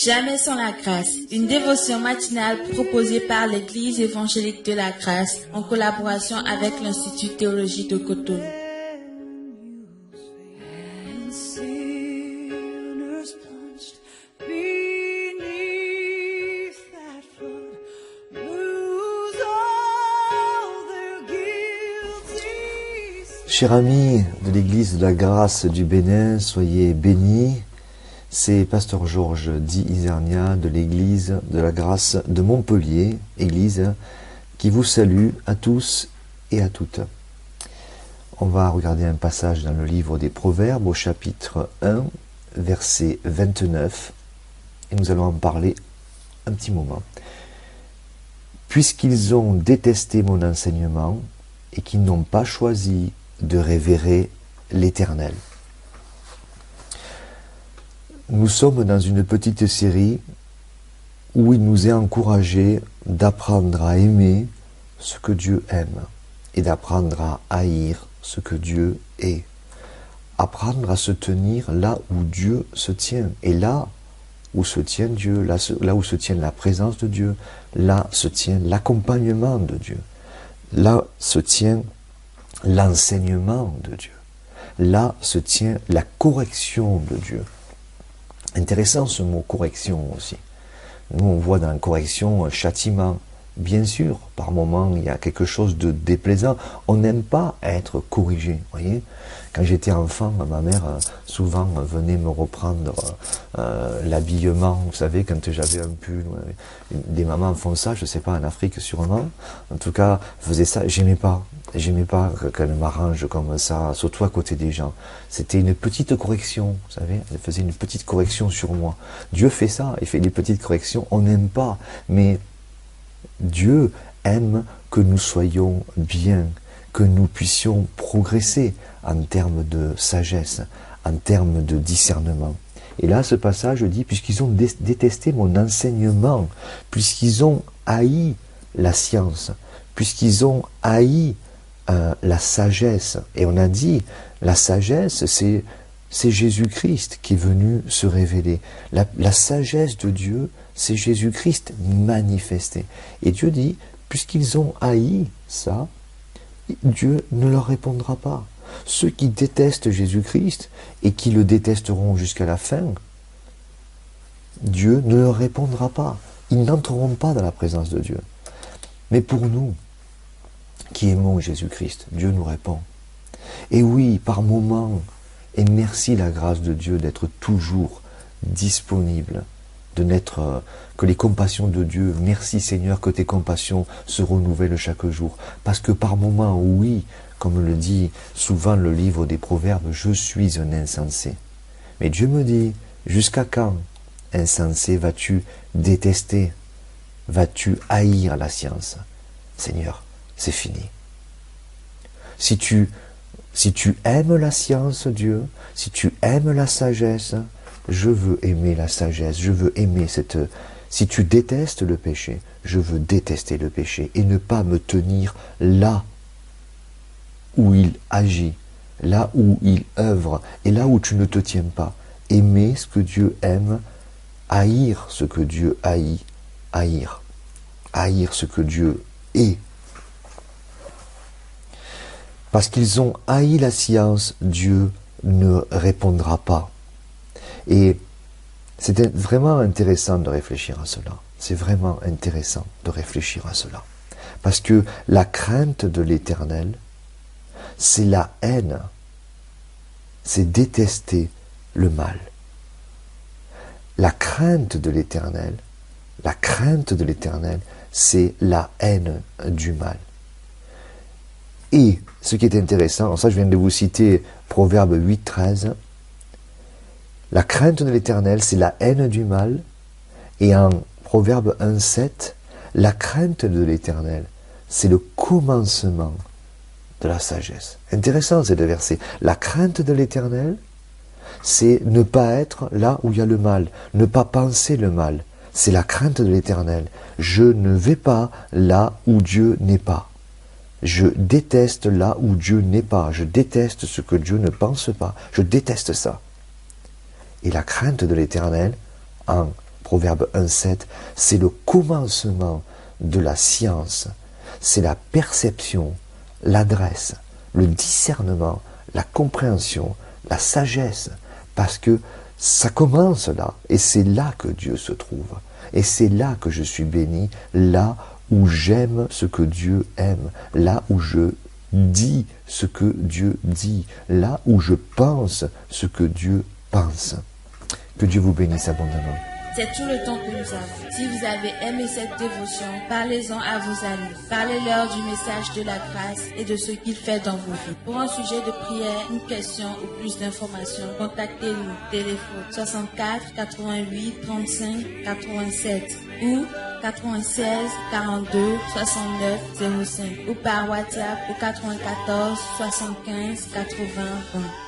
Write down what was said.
Jamais sans la grâce, une dévotion matinale proposée par l'Église évangélique de la grâce en collaboration avec l'Institut théologique de Cotonou. Chers amis de l'Église de la Grâce du Bénin, soyez bénis. C'est Pasteur Georges Di Isernia de l'Église de la Grâce de Montpellier, Église, qui vous salue à tous et à toutes. On va regarder un passage dans le livre des Proverbes au chapitre 1, verset 29, et nous allons en parler un petit moment. Puisqu'ils ont détesté mon enseignement et qu'ils n'ont pas choisi de révérer l'Éternel. Nous sommes dans une petite série où il nous est encouragé d'apprendre à aimer ce que Dieu aime et d'apprendre à haïr ce que Dieu est. Apprendre à se tenir là où Dieu se tient. Et là où se tient Dieu, là où se tient la présence de Dieu, là se tient l'accompagnement de Dieu. Là se tient l'enseignement de Dieu. Là se tient la correction de Dieu. Intéressant ce mot correction aussi. Nous on voit dans la correction un châtiment. Bien sûr, par moments il y a quelque chose de déplaisant. On n'aime pas être corrigé. Voyez, quand j'étais enfant, ma mère souvent venait me reprendre l'habillement. Vous savez, quand j'avais un pull, des mamans font ça, je ne sais pas, en Afrique sûrement. En tout cas, faisait ça. J'aimais pas qu'elle m'arrange comme ça, surtout à côté des gens. C'était une petite correction, vous savez, elle faisait une petite correction sur moi. Dieu fait ça, il fait des petites corrections, on n'aime pas, mais Dieu aime que nous soyons bien, que nous puissions progresser en termes de sagesse, en termes de discernement. Et là, ce passage dit, puisqu'ils ont détesté mon enseignement, puisqu'ils ont haï la science, puisqu'ils ont haï la sagesse. Et on a dit, la sagesse, c'est Jésus-Christ qui est venu se révéler. La sagesse de Dieu, c'est Jésus-Christ manifesté. Et Dieu dit, puisqu'ils ont haï ça, Dieu ne leur répondra pas. Ceux qui détestent Jésus-Christ et qui le détesteront jusqu'à la fin, Dieu ne leur répondra pas. Ils n'entreront pas dans la présence de Dieu. Mais pour nous, qui aimons Jésus-Christ, Dieu nous répond. Et oui, par moments, et merci la grâce de Dieu d'être toujours disponible, de n'être que les compassions de Dieu. Merci Seigneur que tes compassions se renouvellent chaque jour. Parce que par moments, oui, comme le dit souvent le livre des Proverbes, je suis un insensé. Mais Dieu me dit, jusqu'à quand, insensé, vas-tu détester, vas-tu haïr la science? Seigneur, c'est fini. Si tu aimes la science, Dieu, si tu aimes la sagesse, je veux aimer la sagesse, je veux aimer cette... Si tu détestes le péché, je veux détester le péché et ne pas me tenir là où il agit, là où il œuvre et là où tu ne te tiens pas. Aimer ce que Dieu aime, haïr ce que Dieu haït, haïr ce que Dieu est. Parce qu'ils ont haï la science, Dieu ne répondra pas. Et c'est vraiment intéressant de réfléchir à cela. C'est vraiment intéressant de réfléchir à cela. Parce que la crainte de l'Éternel, c'est la haine, c'est détester le mal. La crainte de l'Éternel, c'est la haine du mal. Et ce qui est intéressant, alors ça je viens de vous citer Proverbe 8, 13, la crainte de l'Éternel, c'est la haine du mal, et en Proverbe 1, 7, la crainte de l'Éternel, c'est le commencement de la sagesse. Intéressant ces deux versets. La crainte de l'Éternel, c'est ne pas être là où il y a le mal, ne pas penser le mal. C'est la crainte de l'Éternel. Je ne vais pas là où Dieu n'est pas. Je déteste là où Dieu n'est pas. Je déteste ce que Dieu ne pense pas. Je déteste ça. Et la crainte de l'Éternel, en Proverbe 1,7, c'est le commencement de la science, c'est la perception, l'adresse, le discernement, la compréhension, la sagesse, parce que ça commence là, et c'est là que Dieu se trouve, et c'est là que je suis béni, là où j'aime ce que Dieu aime, là où je dis ce que Dieu dit, là où je pense ce que Dieu pense. Que Dieu vous bénisse abondamment. C'est tout le temps que nous avons. Si vous avez aimé cette dévotion, parlez-en à vos amis. Parlez-leur du message de la grâce et de ce qu'il fait dans vos vies. Pour un sujet de prière, une question ou plus d'informations, contactez-nous. Téléphone 64 88 35 87 ou 96 42 69 05 ou par WhatsApp au 94 75 80 20.